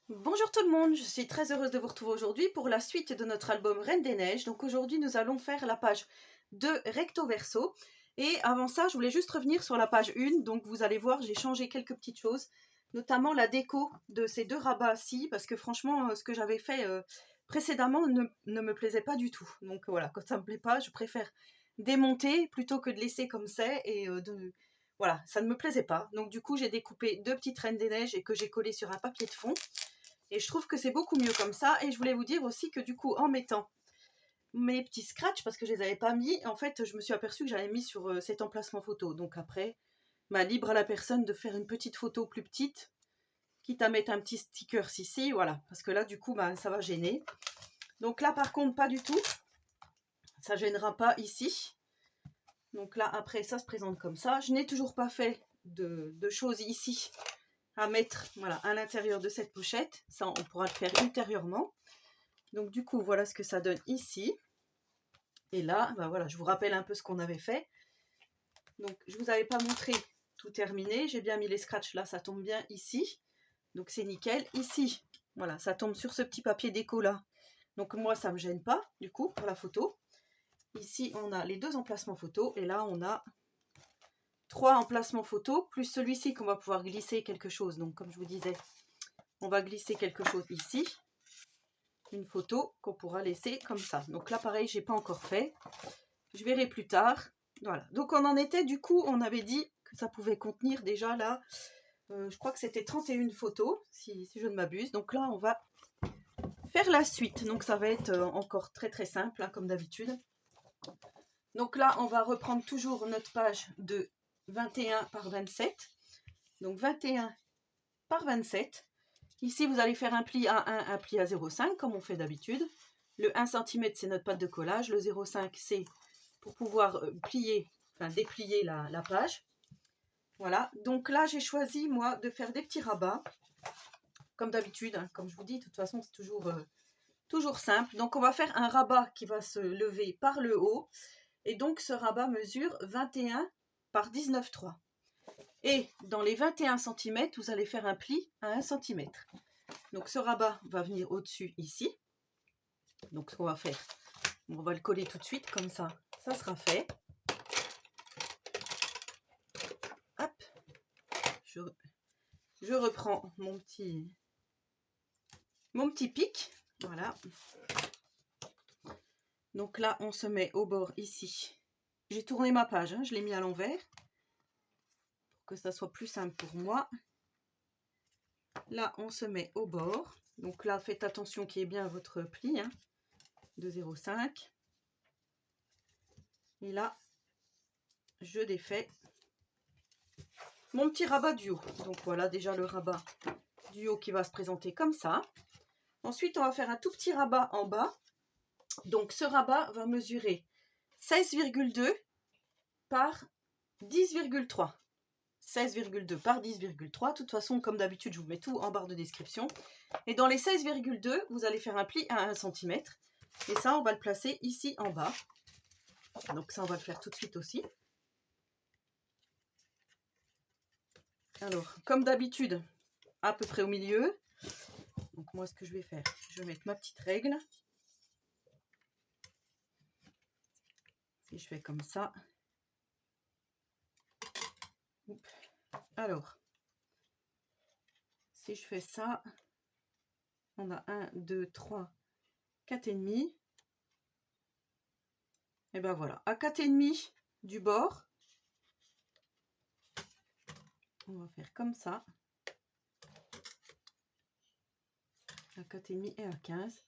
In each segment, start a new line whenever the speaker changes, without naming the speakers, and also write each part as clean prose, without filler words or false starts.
Bonjour tout le monde, je suis très heureuse de vous retrouver aujourd'hui pour la suite de notre album Reine des Neiges. Donc aujourd'hui nous allons faire la page 2 recto verso. Et avant ça, je voulais juste revenir sur la page 1. Donc vous allez voir, j'ai changé quelques petites choses, notamment la déco de ces deux rabats-ci, parce que franchement, ce que j'avais fait précédemment ne me plaisait pas du tout. Donc voilà, quand ça ne me plaît pas, je préfère démonter plutôt que de laisser comme c'est et Voilà, ça ne me plaisait pas. Donc du coup, j'ai découpé deux petites Reines des Neiges et que j'ai collées sur un papier de fond. Et je trouve que c'est beaucoup mieux comme ça. Et je voulais vous dire aussi que du coup, en mettant mes petits scratchs, parce que je les avais pas mis, en fait, je me suis aperçue que j'avais mis sur cet emplacement photo. Donc après, libre à la personne de faire une petite photo plus petite, quitte à mettre un petit sticker ici, voilà. Parce que là, du coup, ça va gêner. Donc là, par contre, pas du tout. Ça gênera pas ici. Donc là, après, ça se présente comme ça. Je n'ai toujours pas fait de choses ici à mettre, voilà, à l'intérieur de cette pochette. Ça, on pourra le faire ultérieurement. Donc du coup, voilà ce que ça donne ici. Et là, voilà, je vous rappelle un peu ce qu'on avait fait. Donc je vous avais pas montré tout terminé. J'ai bien mis les scratchs là, ça tombe bien ici. Donc c'est nickel. Ici, voilà, ça tombe sur ce petit papier déco là. Donc moi, ça me gêne pas du coup pour la photo. Ici, on a les deux emplacements photo. Et là, on a 3 emplacements photo, plus celui-ci qu'on va pouvoir glisser quelque chose. Donc comme je vous disais, on va glisser quelque chose ici. Une photo qu'on pourra laisser comme ça. Donc là, pareil, j'ai pas encore fait. Je verrai plus tard. Voilà. Donc on en était, du coup, on avait dit que ça pouvait contenir déjà là, je crois que c'était 31 photos, si je ne m'abuse. Donc là, on va faire la suite. Donc ça va être encore très très simple, hein, comme d'habitude. Donc là, on va reprendre toujours notre page de 21 par 27. Donc 21 par 27. Ici, vous allez faire un pli à 1, un pli à 0,5, comme on fait d'habitude. Le 1 cm, c'est notre pâte de collage. Le 0,5, c'est pour pouvoir plier, enfin déplier la page. Voilà. Donc là, j'ai choisi, moi, de faire des petits rabats. Comme d'habitude, hein, comme je vous dis, de toute façon, c'est toujours simple. Donc, on va faire un rabat qui va se lever par le haut. Et donc, ce rabat mesure 21 par 19,3. Et dans les 21 cm, vous allez faire un pli à 1 cm. Donc ce rabat va venir au-dessus ici. Donc ce qu'on va faire, on va le coller tout de suite, comme ça, ça sera fait. Hop, je reprends mon petit pic. Voilà. Donc là, on se met au bord ici. J'ai tourné ma page, hein, je l'ai mis à l'envers pour que ça soit plus simple pour moi. Là, on se met au bord. Donc là, faites attention qu'il y ait bien votre pli, hein, de 0,5. Et là, je défais mon petit rabat du haut. Donc voilà déjà le rabat du haut qui va se présenter comme ça. Ensuite, on va faire un tout petit rabat en bas. Donc ce rabat va mesurer 16,2 par 10,3. 16,2 par 10,3. De toute façon, comme d'habitude, je vous mets tout en barre de description. Et dans les 16,2, vous allez faire un pli à 1 cm. Et ça, on va le placer ici en bas. Donc ça, on va le faire tout de suite aussi. Alors, comme d'habitude, à peu près au milieu. Donc moi, ce que je vais faire, je vais mettre ma petite règle. Si je fais comme ça. Alors, si je fais ça, on a 1, 2, 3, 4,5. Et ben voilà, à 4,5 du bord, on va faire comme ça. À 4,5 et à 15.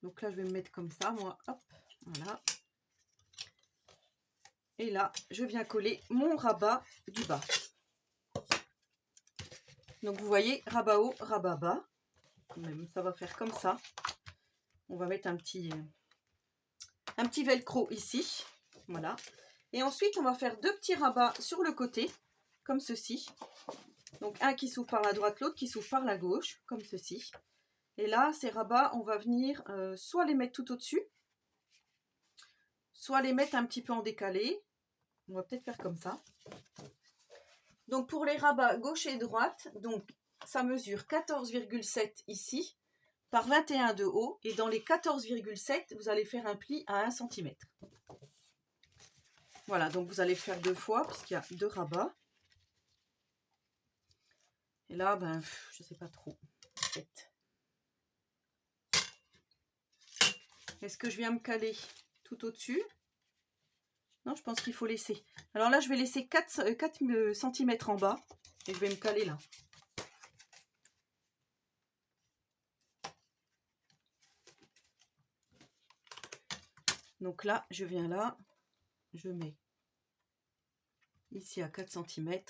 Donc là, je vais me mettre comme ça, moi. Hop, voilà. Et là, je viens coller mon rabat du bas. Donc vous voyez, rabat haut, rabat bas. Même, ça va faire comme ça. On va mettre un petit velcro ici. Voilà. Et ensuite, on va faire deux petits rabats sur le côté, comme ceci. Donc un qui s'ouvre par la droite, l'autre qui s'ouvre par la gauche, comme ceci. Et là, ces rabats, on va venir soit les mettre tout au-dessus, soit les mettre un petit peu en décalé. On va peut-être faire comme ça. Donc pour les rabats gauche et droite, donc ça mesure 14,7 ici par 21 de haut. Et dans les 14,7, vous allez faire un pli à 1 cm. Voilà, donc vous allez faire 2 fois puisqu'il y a 2 rabats. Et là, ben, je sais pas trop. En fait. Est-ce que je viens me caler tout au-dessus? Non, je pense qu'il faut laisser. Alors là, je vais laisser 4 cm en bas et je vais me caler là. Donc là, je viens là, je mets ici à 4 cm.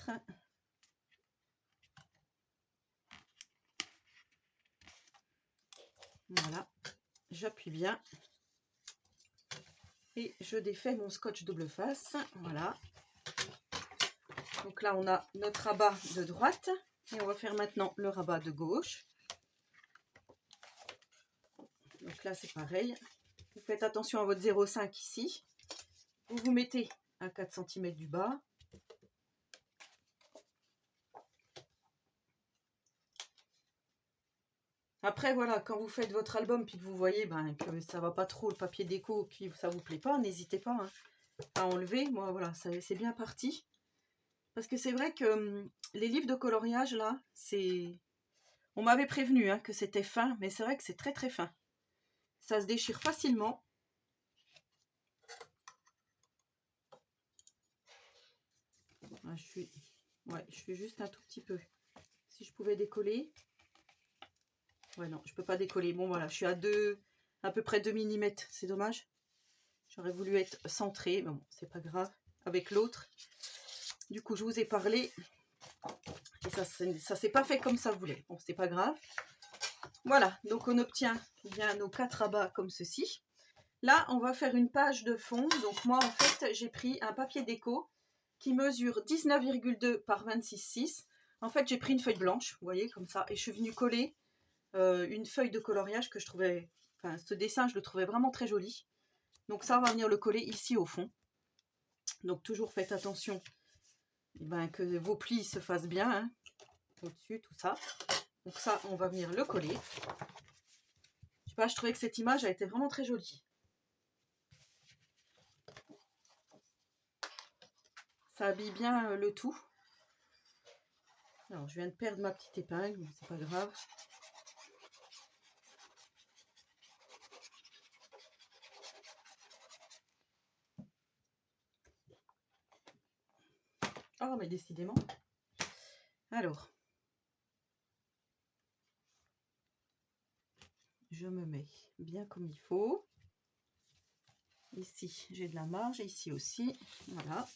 Voilà, j'appuie bien. Et je défais mon scotch double face. Voilà. Donc là, on a notre rabat de droite. Et on va faire maintenant le rabat de gauche. Donc là, c'est pareil. Vous faites attention à votre 0,5 ici. Vous vous mettez à 4 cm du bas. Après, voilà, quand vous faites votre album, puis que vous voyez que ça va pas trop, le papier déco, puis ça vous plaît pas, n'hésitez pas à enlever. Moi, voilà, c'est bien parti. Parce que c'est vrai que les livres de coloriage, là, c'est... On m'avait prévenu que c'était fin, mais c'est vrai que c'est très très fin. Ça se déchire facilement. Ah, je suis juste un tout petit peu. Si je pouvais décoller. Ouais, non, je peux pas décoller. Bon, voilà, je suis à peu près 2 mm. C'est dommage. J'aurais voulu être centrée, mais bon, c'est pas grave. Avec l'autre. Du coup, je vous ai parlé. Et ça s'est pas fait comme ça voulait. Bon, c'est pas grave. Voilà, donc on obtient bien nos 4 rabats comme ceci. Là, on va faire une page de fond. Donc moi, en fait, j'ai pris un papier déco qui mesure 19,2 par 26,6. En fait, j'ai pris une feuille blanche, vous voyez, comme ça. Et je suis venue coller une feuille de coloriage que je trouvais... Enfin, ce dessin, je le trouvais vraiment très joli. Donc ça, on va venir le coller ici au fond. Donc toujours faites attention que vos plis se fassent bien. Hein, au-dessus, tout ça. Donc ça, on va venir le coller. Je sais pas, je trouvais que cette image a été vraiment très jolie. Ça habille bien le tout. Alors, je viens de perdre ma petite épingle, mais c'est pas grave. Oh, mais décidément. Alors, je me mets bien comme il faut. Ici, j'ai de la marge, et ici aussi. Voilà.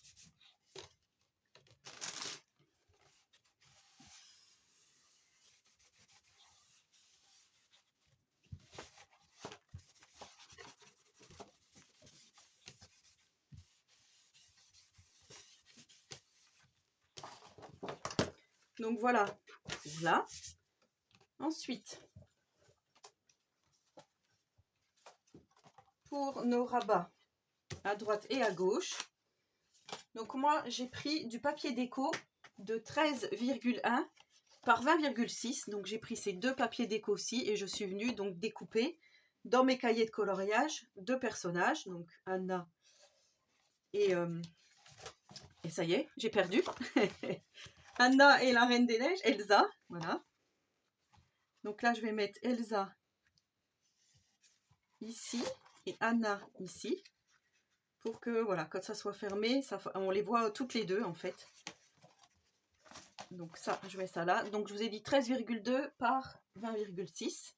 Donc voilà, pour là. Ensuite, pour nos rabats à droite et à gauche. Donc moi, j'ai pris du papier déco de 13,1 par 20,6. Donc j'ai pris ces deux papiers déco-ci et je suis venue donc découper dans mes cahiers de coloriage deux personnages. Donc Anna et ça y est, j'ai perdu. Anna et la Reine des Neiges, Elsa, voilà. Donc là, je vais mettre Elsa ici et Anna ici. Pour que, voilà, quand ça soit fermé, on les voit toutes les deux, en fait. Donc ça, je mets ça là. Donc je vous ai dit 13,2 par 20,6.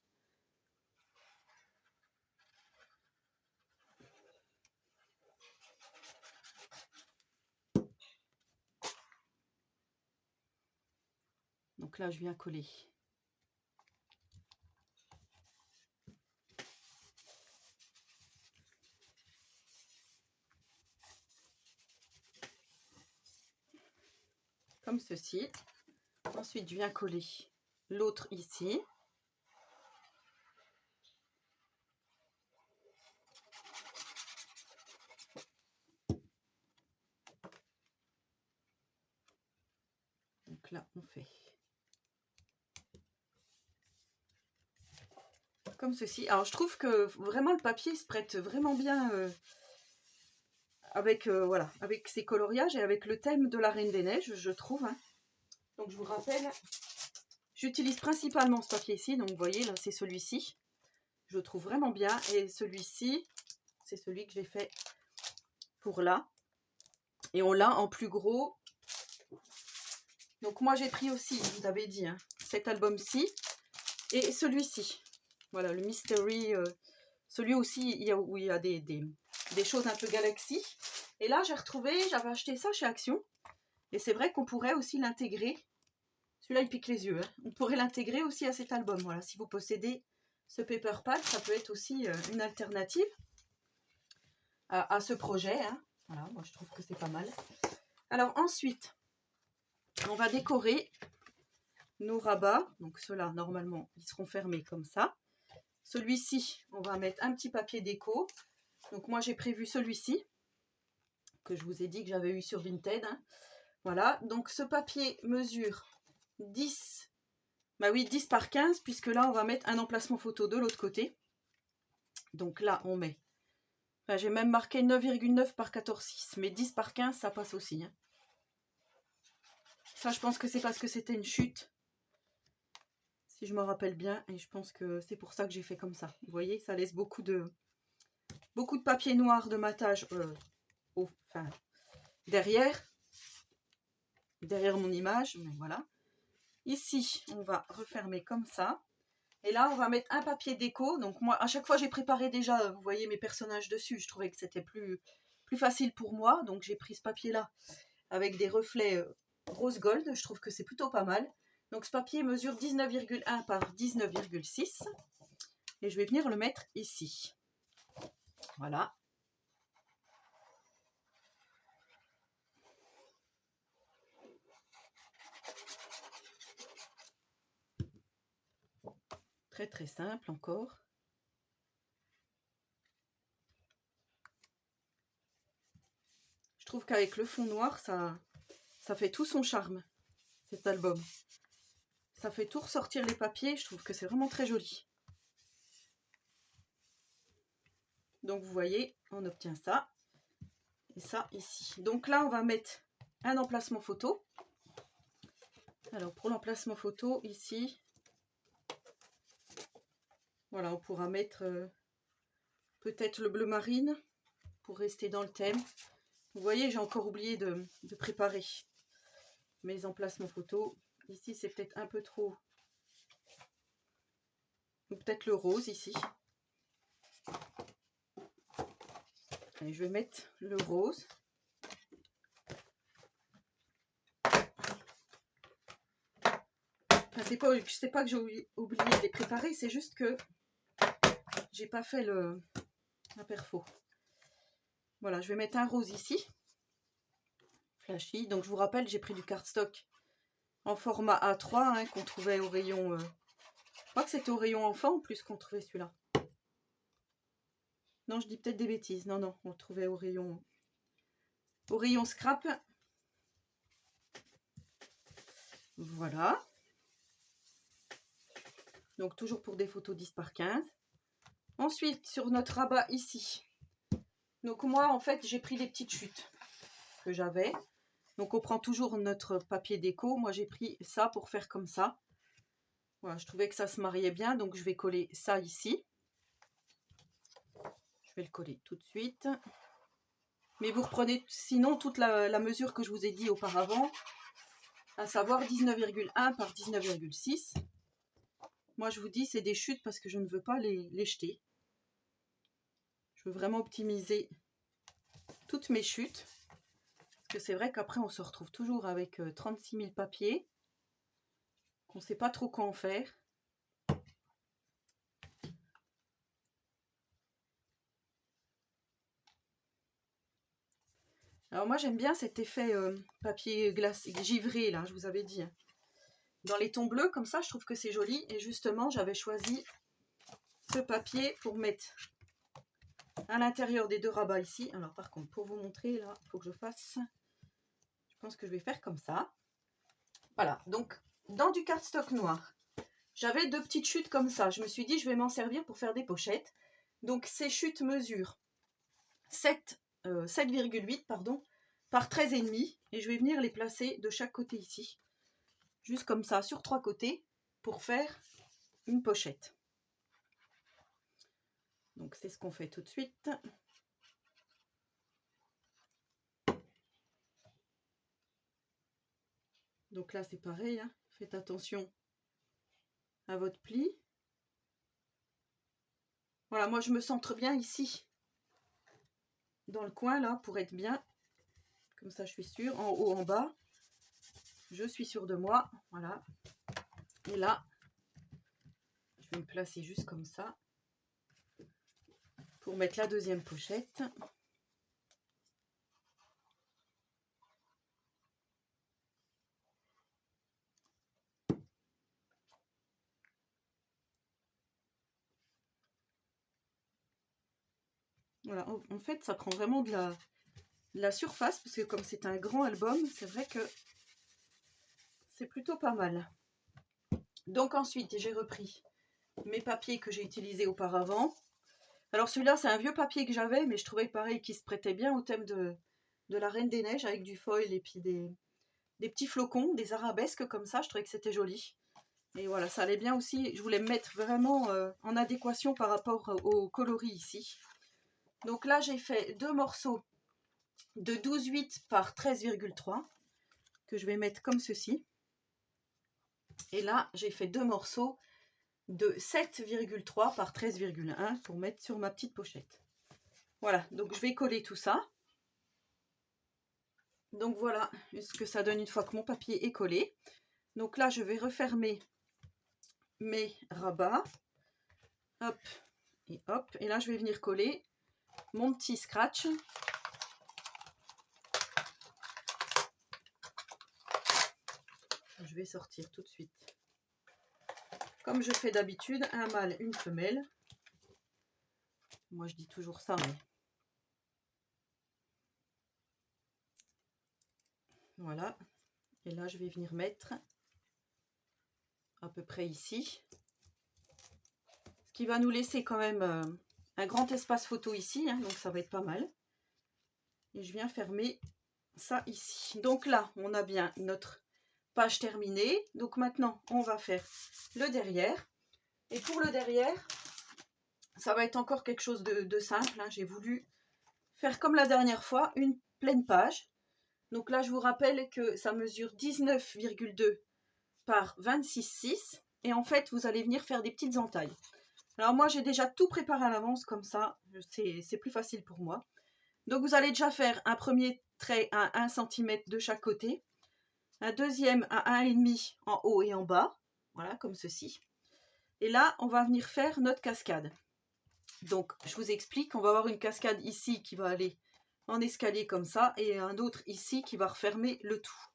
Donc là, je viens coller. Comme ceci. Ensuite, je viens coller l'autre ici. Donc là, on fait comme ceci. Alors je trouve que vraiment le papier se prête vraiment bien avec, voilà, avec ses coloriages et avec le thème de la Reine des Neiges, je trouve. Hein. Donc je vous rappelle, j'utilise principalement ce papier ici, donc vous voyez là c'est celui-ci. Je le trouve vraiment bien et celui-ci, c'est celui que j'ai fait pour là. Et on l'a en plus gros. Donc moi j'ai pris aussi, je vous avais dit, hein, cet album-ci et celui-ci. Voilà, le Mystery, celui aussi où il y a des choses un peu galaxie. Et là j'ai retrouvé, j'avais acheté ça chez Action. Et c'est vrai qu'on pourrait aussi l'intégrer. Celui-là il pique les yeux. Hein. On pourrait l'intégrer aussi à cet album. Voilà, si vous possédez ce paper pad, ça peut être aussi une alternative à ce projet. Hein. Voilà, moi je trouve que c'est pas mal. Alors ensuite, on va décorer nos rabats. Donc ceux-là, normalement, ils seront fermés comme ça. Celui-ci, on va mettre un petit papier déco. Donc moi, j'ai prévu celui-ci, que je vous ai dit que j'avais eu sur Vinted. Hein. Voilà, donc ce papier mesure 10, bah oui, 10 par 15, puisque là, on va mettre un emplacement photo de l'autre côté. Donc là, on met, enfin, j'ai même marqué 9,9 par 14,6, mais 10 par 15, ça passe aussi. Hein. Ça, je pense que c'est parce que c'était une chute. Si je me rappelle bien, et je pense que c'est pour ça que j'ai fait comme ça. Vous voyez, ça laisse beaucoup de papier noir de matage enfin, derrière mon image, mais voilà. Ici, on va refermer comme ça. Et là, on va mettre un papier déco. Donc moi, à chaque fois, j'ai préparé déjà, vous voyez, mes personnages dessus. Je trouvais que c'était plus facile pour moi. Donc j'ai pris ce papier-là avec des reflets rose gold. Je trouve que c'est plutôt pas mal. Donc ce papier mesure 19,1 par 19,6. Et je vais venir le mettre ici. Voilà. Très très simple encore. Je trouve qu'avec le fond noir, ça fait tout son charme, cet album. Ça fait tout ressortir les papiers, je trouve que c'est vraiment très joli. Donc vous voyez, on obtient ça. Et ça ici. Donc là, on va mettre un emplacement photo. Alors pour l'emplacement photo, ici, voilà, on pourra mettre peut-être le bleu marine pour rester dans le thème. Vous voyez, j'ai encore oublié de préparer mes emplacements photos. Ici, c'est peut-être un peu trop. Ou peut-être le rose ici. Allez, je vais mettre le rose. Enfin, c'est pas que j'ai oublié de les préparer, c'est juste que j'ai pas fait la perfo. Voilà, je vais mettre un rose ici. Flashy. Donc je vous rappelle, j'ai pris du cardstock en format A3 hein, qu'on trouvait au rayon. Je crois que c'était au rayon enfant en plus qu'on trouvait celui-là. Non, je dis peut-être des bêtises. Non, non, on le trouvait au rayon scrap. Voilà. Donc toujours pour des photos 10 par 15. Ensuite, sur notre rabat ici. Donc moi, en fait, j'ai pris des petites chutes que j'avais. Donc on prend toujours notre papier déco. Moi, j'ai pris ça pour faire comme ça. Voilà, je trouvais que ça se mariait bien. Donc je vais coller ça ici. Je vais le coller tout de suite. Mais vous reprenez sinon toute la mesure que je vous ai dit auparavant, à savoir 19,1 par 19,6. Moi je vous dis c'est des chutes parce que je ne veux pas les jeter. Je veux vraiment optimiser toutes mes chutes. Parce que c'est vrai qu'après on se retrouve toujours avec 36 000 papiers. Qu'on ne sait pas trop quoi en faire. Alors moi j'aime bien cet effet papier glace givré là, je vous avais dit. Dans les tons bleus comme ça, je trouve que c'est joli. Et justement, j'avais choisi ce papier pour mettre à l'intérieur des deux rabats ici. Alors par contre, pour vous montrer, là, il faut que je fasse... Je pense que je vais faire comme ça. Voilà, donc dans du cardstock noir, j'avais 2 petites chutes comme ça. Je me suis dit, je vais m'en servir pour faire des pochettes. Donc ces chutes mesurent 7,8 pardon, par 13,5 et je vais venir les placer de chaque côté ici. Juste comme ça, sur 3 côtés, pour faire une pochette. Donc c'est ce qu'on fait tout de suite. Donc là c'est pareil, hein. Faites attention à votre pli. Voilà, moi je me centre bien ici, dans le coin là, pour être bien. Comme ça je suis sûre, en haut, en bas. Je suis sûre de moi, voilà. Et là, je vais me placer juste comme ça, pour mettre la deuxième pochette. Voilà, en fait ça prend vraiment de la surface, parce que comme c'est un grand album, c'est vrai que c'est plutôt pas mal. Donc ensuite j'ai repris mes papiers que j'ai utilisés auparavant. Alors celui-là c'est un vieux papier que j'avais, mais je trouvais pareil qu'il se prêtait bien au thème de la Reine des Neiges, avec du foil et puis des petits flocons, des arabesques comme ça. Je trouvais que c'était joli. Et voilà, ça allait bien aussi. Je voulais me mettre vraiment en adéquation par rapport au coloris ici. Donc là j'ai fait 2 morceaux de 12,8 par 13,3 que je vais mettre comme ceci. Et là j'ai fait 2 morceaux de 7,3 par 13,1 pour mettre sur ma petite pochette. Voilà, donc je vais coller tout ça. Donc voilà ce que ça donne une fois que mon papier est collé. Donc là je vais refermer mes rabats. Hop et hop. Et là je vais venir coller mon petit scratch. Je vais sortir tout de suite. Comme je fais d'habitude, un mâle, une femelle. Moi je dis toujours ça, mais voilà. Et là je vais venir mettre à peu près ici. Ce qui va nous laisser quand même un grand espace photo ici, hein, donc ça va être pas mal. Et je viens fermer ça ici. Donc là, on a bien notre page terminée. Donc maintenant, on va faire le derrière. Et pour le derrière, ça va être encore quelque chose de simple, hein. J'ai voulu faire comme la dernière fois, une pleine page. Donc là, je vous rappelle que ça mesure 19,2 par 26,6. Et en fait, vous allez venir faire des petites entailles. Alors moi, j'ai déjà tout préparé à l'avance, comme ça, c'est plus facile pour moi. Donc vous allez déjà faire un premier trait à 1 cm de chaque côté, un deuxième à 1,5 en haut et en bas, voilà, comme ceci. Et là, on va venir faire notre cascade. Donc, je vous explique, on va avoir une cascade ici qui va aller en escalier comme ça, et un autre ici qui va refermer le tout.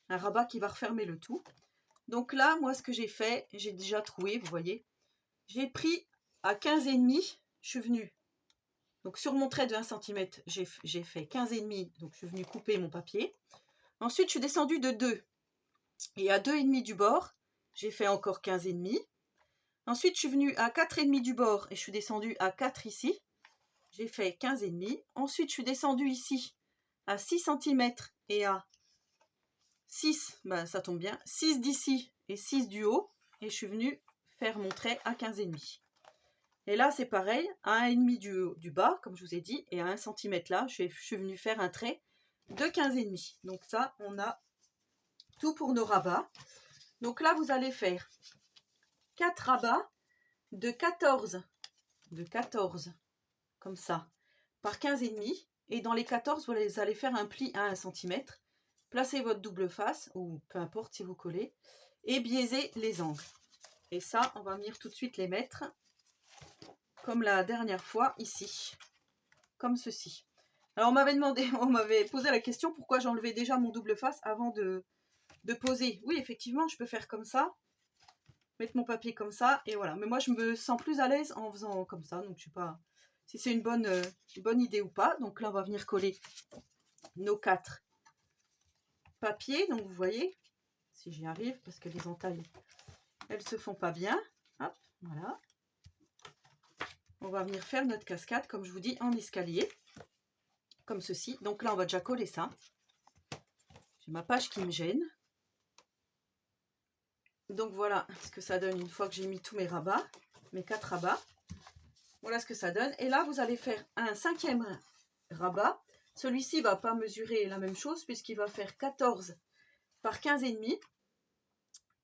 Un rabat qui va refermer le tout. Donc là, moi, ce que j'ai fait, j'ai déjà troué, vous voyez. J'ai pris à 15,5, je suis venue. Donc sur mon trait de 1 cm, j'ai fait 15,5, donc je suis venue couper mon papier. Ensuite, je suis descendue de 2. Et à 2,5 du bord, j'ai fait encore 15,5. Ensuite, je suis venue à 4,5 du bord et je suis descendue à 4 ici. J'ai fait 15,5. Ensuite, je suis descendue ici à 6 cm et à 6, ben, ça tombe bien, 6 d'ici et 6 du haut. Et je suis venue faire mon trait à 15,5. Et là, c'est pareil, à 1,5 du bas, comme je vous ai dit, et à 1 cm là, je suis venue faire un trait de 15,5. Donc ça, on a tout pour nos rabats. Donc là, vous allez faire 4 rabats de 14, comme ça, par 15,5. Et dans les 14, vous allez faire un pli à 1 cm. Placez votre double face, ou peu importe si vous collez, et biaisez les angles. Et ça, on va venir tout de suite les mettre comme la dernière fois ici, comme ceci. Alors on m'avait posé la question pourquoi j'enlevais déjà mon double face avant de poser. Oui, effectivement, je peux faire comme ça, mettre mon papier comme ça, et voilà. Mais moi, je me sens plus à l'aise en faisant comme ça, donc je sais pas si c'est une bonne idée ou pas. Donc là, on va venir coller nos 4 papiers. Donc vous voyez, si j'y arrive, parce que les entailles, elles se font pas bien. Hop, voilà. On va venir faire notre cascade, comme je vous dis, en escalier. Comme ceci. Donc là, on va déjà coller ça. J'ai ma page qui me gêne. Donc voilà ce que ça donne une fois que j'ai mis tous mes rabats, mes 4 rabats. Voilà ce que ça donne. Et là, vous allez faire un 5e rabat. Celui-ci ne va pas mesurer la même chose puisqu'il va faire 14 par 15,5.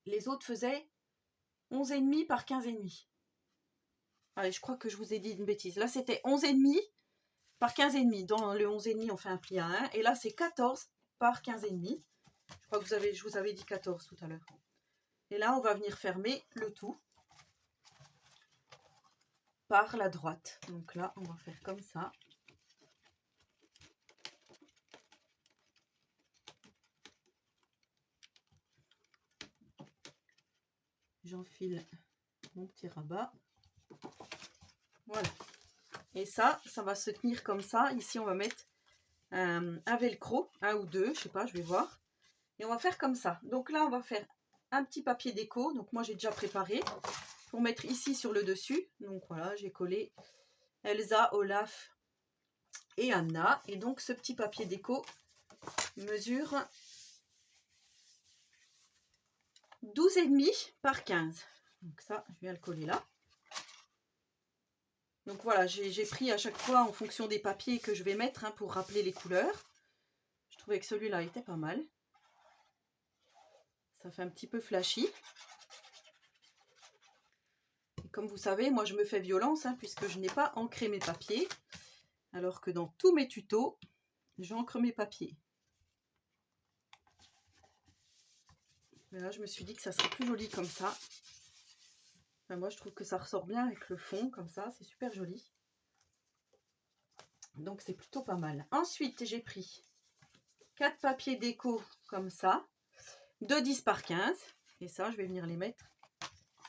Les autres faisaient 11,5 par 15,5. Allez, je crois que je vous ai dit une bêtise. Là, c'était 11,5 par 15,5. Dans le 11,5, on fait un pli à 1. Et là, c'est 14 par 15,5. Je crois que je vous avais dit 14 tout à l'heure. Et là, on va venir fermer le tout par la droite. Donc là, on va faire comme ça. J'enfile mon petit rabat. Voilà. Et ça va se tenir comme ça. Ici, on va mettre un velcro, un ou deux, je sais pas, je vais voir. Et on va faire comme ça. Donc là, on va faire un petit papier déco. Donc moi, j'ai déjà préparé pour mettre ici sur le dessus. Donc voilà, j'ai collé Elsa, Olaf et Anna. Et donc, ce petit papier déco mesure 12,5 par 15. Donc ça, je viens le coller là. Donc voilà, j'ai pris à chaque fois en fonction des papiers que je vais mettre pour rappeler les couleurs. Je trouvais que celui-là était pas mal. Ça fait un petit peu flashy. Et comme vous savez, moi je me fais violence puisque je n'ai pas ancré mes papiers. Alors que dans tous mes tutos, j'encre mes papiers. Mais là, je me suis dit que ça serait plus joli comme ça. Enfin, moi, je trouve que ça ressort bien avec le fond, comme ça. C'est super joli. Donc, c'est plutôt pas mal. Ensuite, j'ai pris 4 papiers déco comme ça, de 10 par 15. Et ça, je vais venir les mettre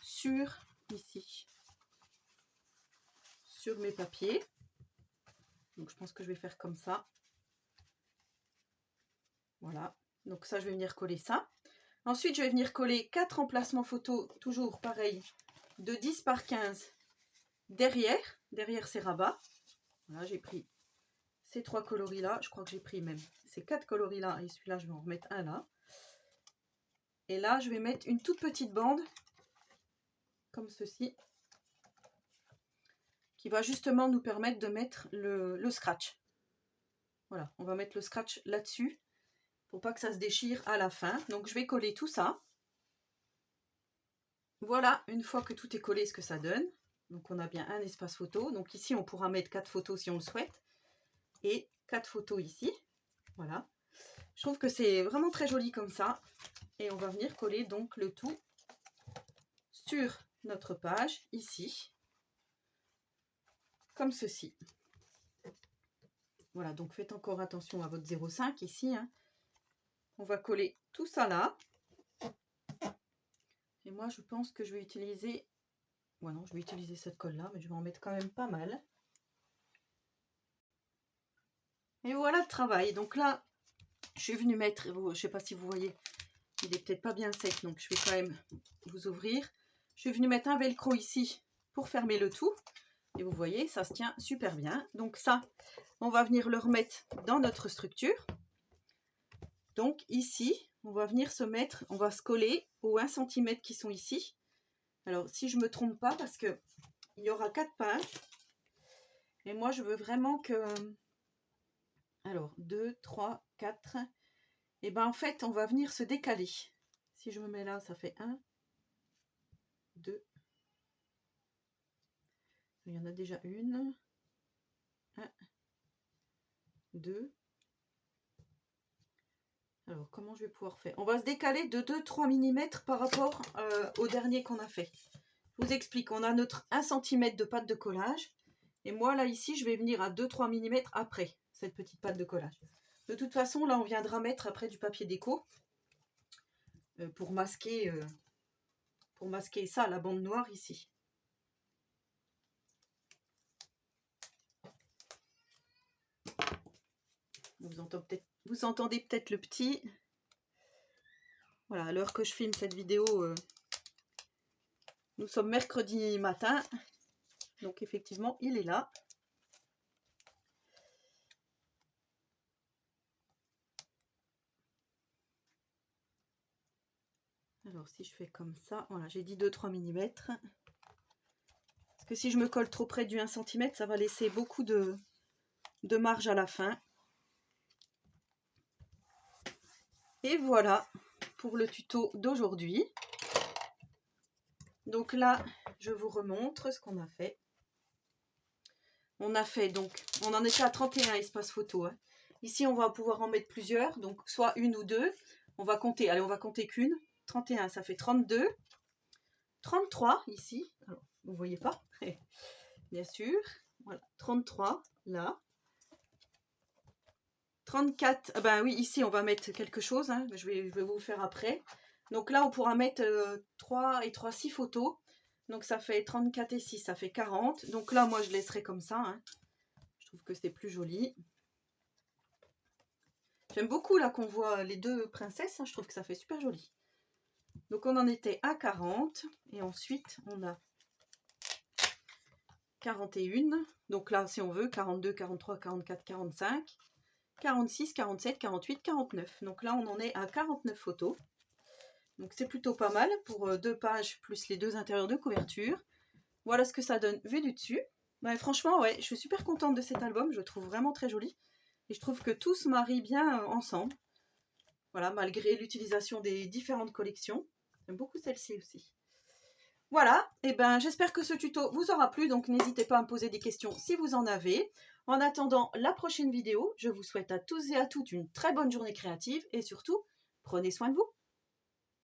sur ici, sur mes papiers. Donc, je pense que je vais faire comme ça. Voilà. Donc, ça, je vais venir coller ça. Ensuite, je vais venir coller 4 emplacements photos, toujours pareil, de 10 par 15 derrière ces rabats. Voilà, j'ai pris ces 3 coloris là. Je crois que j'ai pris même ces 4 coloris là. Et celui-là, je vais en remettre un là. Et là, je vais mettre une toute petite bande, comme ceci, qui va justement nous permettre de mettre le scratch. Voilà, on va mettre le scratch là-dessus, pour pas que ça se déchire à la fin. Donc, je vais coller tout ça. Voilà, une fois que tout est collé, ce que ça donne. Donc, on a bien un espace photo. Donc, ici, on pourra mettre 4 photos si on le souhaite. Et 4 photos ici. Voilà. Je trouve que c'est vraiment très joli comme ça. Et on va venir coller donc le tout sur notre page, ici. Comme ceci. Voilà, donc faites encore attention à votre 0,5 ici. On va coller tout ça là. Et moi, je pense que je vais utiliser... Ouais, non, je vais utiliser cette colle-là, mais je vais en mettre quand même pas mal. Et voilà le travail. Donc là, je suis venue mettre... Je ne sais pas si vous voyez, il est peut-être pas bien sec, donc je vais quand même vous ouvrir. Je suis venue mettre un velcro ici pour fermer le tout. Et vous voyez, ça se tient super bien. Donc ça, on va venir le remettre dans notre structure. Donc ici, on va venir se mettre, on va se coller aux 1 cm qui sont ici. Alors si je ne me trompe pas, parce que il y aura 4 pages. Et moi, je veux vraiment que... Alors, 2, 3, 4. Et bien en fait, on va venir se décaler. Si je me mets là, ça fait 1, 2. Il y en a déjà une. 1, 2. Alors, comment je vais pouvoir faire? On va se décaler de 2-3 mm par rapport au dernier qu'on a fait. Je vous explique, on a notre 1 cm de pâte de collage. Et moi, là, ici, je vais venir à 2-3 mm après cette petite pâte de collage. De toute façon, là, on viendra mettre après du papier déco pour masquer ça, la bande noire ici. Vous entendez peut-être le petit. Voilà, à l'heure que je filme cette vidéo, Nous sommes mercredi matin, donc effectivement, il est là. Alors, si je fais comme ça, voilà, j'ai dit 2-3 mm. Parce que si je me colle trop près du 1 cm, ça va laisser beaucoup de marge à la fin. Et voilà pour le tuto d'aujourd'hui. Donc là, je vous remontre ce qu'on a fait. On a fait donc, on en était à 31 espaces photo. Hein. Ici, on va pouvoir en mettre plusieurs, donc soit une ou deux. On va compter, allez, on va compter qu'une. 31, ça fait 32. 33 ici, alors, vous ne voyez pas, bien sûr. Voilà, 33 là. 34, ah ben oui, ici on va mettre quelque chose, hein, je vais vous le faire après. Donc là, on pourra mettre 3 et 3, 6 photos. Donc ça fait 34 et 6, ça fait 40. Donc là, moi, je laisserai comme ça. Hein. Je trouve que c'est plus joli. J'aime beaucoup là qu'on voit les deux princesses. Hein, je trouve que ça fait super joli. Donc on en était à 40. Et ensuite, on a 41. Donc là, si on veut, 42, 43, 44, 45. 46, 47, 48, 49. Donc là, on en est à 49 photos. Donc c'est plutôt pas mal pour 2 pages plus les 2 intérieurs de couverture. Voilà ce que ça donne vu du dessus. Ouais, franchement, ouais, je suis super contente de cet album. Je le trouve vraiment très joli. Et je trouve que tout se marie bien ensemble. Voilà, malgré l'utilisation des différentes collections. J'aime beaucoup celle-ci aussi. Voilà, et ben j'espère que ce tuto vous aura plu. Donc n'hésitez pas à me poser des questions si vous en avez. En attendant la prochaine vidéo, je vous souhaite à tous et à toutes une très bonne journée créative. Et surtout, prenez soin de vous.